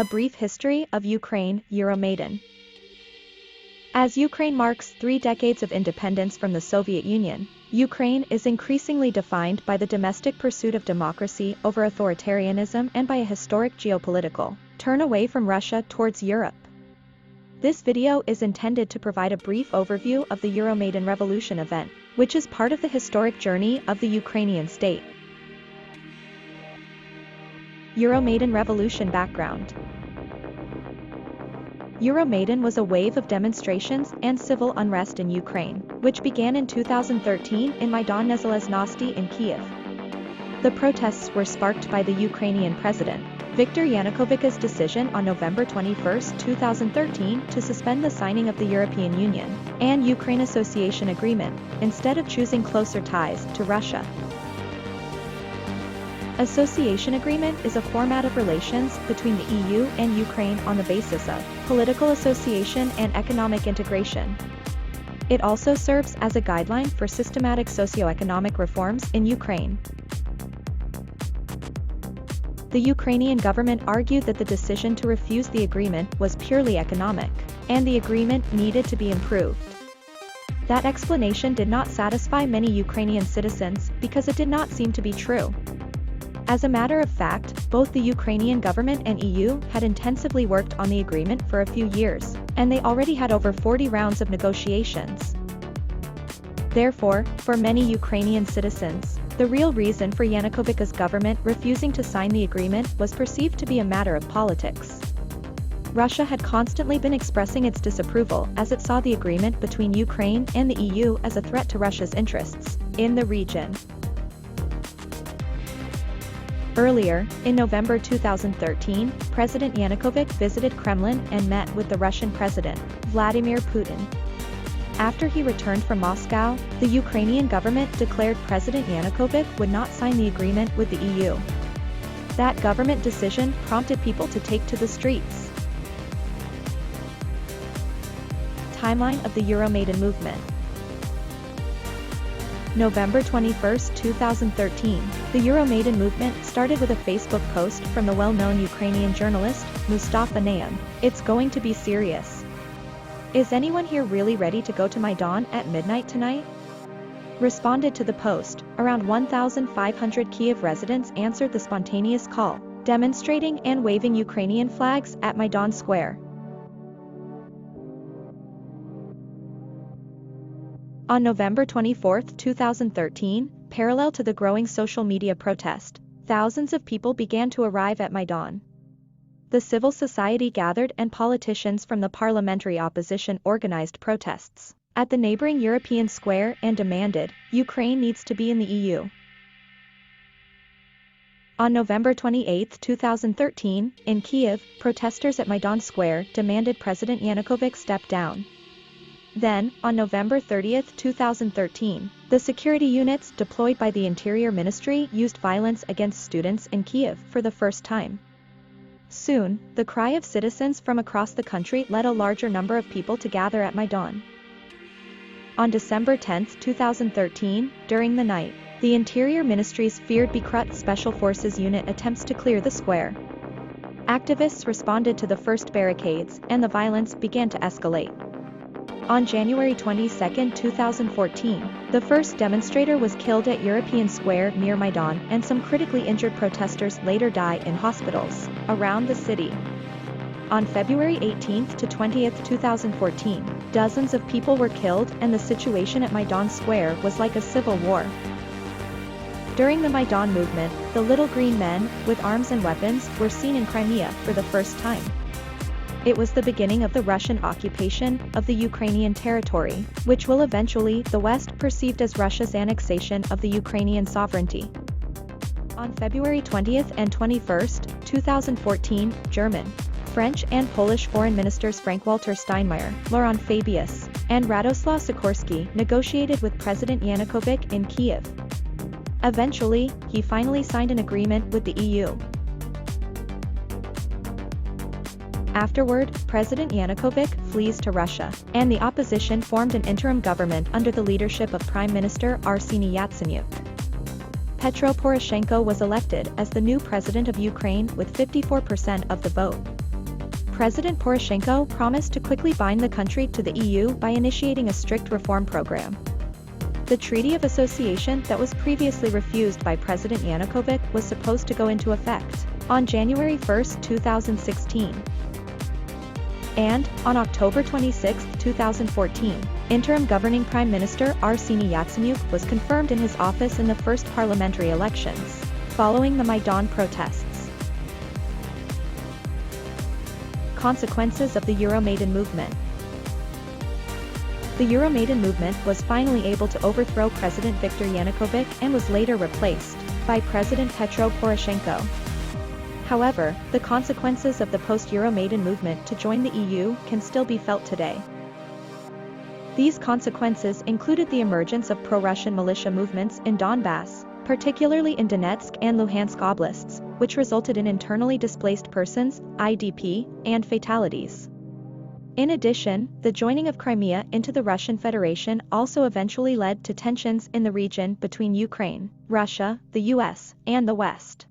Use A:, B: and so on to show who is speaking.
A: A brief history of Ukraine, Euromaidan. As Ukraine marks 3 decades of independence from the Soviet Union, Ukraine is increasingly defined by the domestic pursuit of democracy over authoritarianism and by a historic geopolitical turn away from Russia towards Europe. This video is intended to provide a brief overview of the Euromaidan Revolution event, which is part of the historic journey of the Ukrainian state. Euromaidan Revolution background. Euromaidan was a wave of demonstrations and civil unrest in Ukraine, which began in 2013 in Maidan Nezalezhnosti in Kyiv. The protests were sparked by the Ukrainian President, Viktor Yanukovich's decision on November 21, 2013 to suspend the signing of the European Union and Ukraine Association Agreement, instead of choosing closer ties to Russia. Association Agreement is a format of relations between the EU and Ukraine on the basis of political association and economic integration. It also serves as a guideline for systematic socio-economic reforms in Ukraine. The Ukrainian government argued that the decision to refuse the agreement was purely economic, and the agreement needed to be improved. That explanation did not satisfy many Ukrainian citizens because it did not seem to be true. As a matter of fact, both the Ukrainian government and EU had intensively worked on the agreement for a few years, and they already had over 40 rounds of negotiations. Therefore, for many Ukrainian citizens, the real reason for Yanukovych's government refusing to sign the agreement was perceived to be a matter of politics. Russia had constantly been expressing its disapproval as it saw the agreement between Ukraine and the EU as a threat to Russia's interests in the region. Earlier, in November 2013, President Yanukovych visited Kremlin and met with the Russian President, Vladimir Putin. After he returned from Moscow, the Ukrainian government declared President Yanukovych would not sign the agreement with the EU. That government decision prompted people to take to the streets. Timeline of the Euromaidan movement. November 21, 2013, the Euromaidan movement started with a Facebook post from the well-known Ukrainian journalist, Mustafa Naim. "It's going to be serious. Is anyone here really ready to go to Maidan at midnight tonight?" Responded to the post, around 1,500 Kyiv residents answered the spontaneous call, demonstrating and waving Ukrainian flags at Maidan Square. On November 24, 2013, parallel to the growing social media protest, thousands of people began to arrive at Maidan. The civil society gathered and politicians from the parliamentary opposition organized protests at the neighboring European Square and demanded, "Ukraine needs to be in the EU." On November 28, 2013, in Kyiv, protesters at Maidan Square demanded President Yanukovych step down. Then, on November 30, 2013, the security units deployed by the Interior Ministry used violence against students in Kyiv for the first time. Soon, the cry of citizens from across the country led a larger number of people to gather at Maidan. On December 10, 2013, during the night, the Interior Ministry's feared Bekrut Special Forces unit attempts to clear the square. Activists responded to the first barricades, and the violence began to escalate. On January 22, 2014, the first demonstrator was killed at European Square near Maidan, and some critically injured protesters later died in hospitals around the city. On February 18 to 20, 2014, dozens of people were killed and the situation at Maidan Square was like a civil war. During the Maidan movement, the little green men, with arms and weapons, were seen in Crimea for the first time. It was the beginning of the Russian occupation of the Ukrainian territory, which will eventually the West perceived as Russia's annexation of the Ukrainian sovereignty. On February 20 and 21, 2014, German, French and Polish foreign ministers Frank-Walter Steinmeier, Laurent Fabius, and Radoslaw Sikorski negotiated with President Yanukovych in Kyiv. Eventually, he finally signed an agreement with the EU. Afterward, President Yanukovych flees to Russia, and the opposition formed an interim government under the leadership of Prime Minister Arseniy Yatsenyuk. Petro Poroshenko was elected as the new president of Ukraine with 54% of the vote. President Poroshenko promised to quickly bind the country to the EU by initiating a strict reform program. The Treaty of Association that was previously refused by President Yanukovych was supposed to go into effect on January 1, 2016. And, on October 26, 2014, interim governing Prime Minister Arseniy Yatsenyuk was confirmed in his office in the first parliamentary elections, following the Maidan protests. Consequences of the Euromaidan movement. The Euromaidan movement was finally able to overthrow President Viktor Yanukovych and was later replaced by President Petro Poroshenko. However, the consequences of the post-Euromaidan movement to join the EU can still be felt today. These consequences included the emergence of pro-Russian militia movements in Donbass, particularly in Donetsk and Luhansk oblasts, which resulted in internally displaced persons, IDP, and fatalities. In addition, the joining of Crimea into the Russian Federation also eventually led to tensions in the region between Ukraine, Russia, the US, and the West.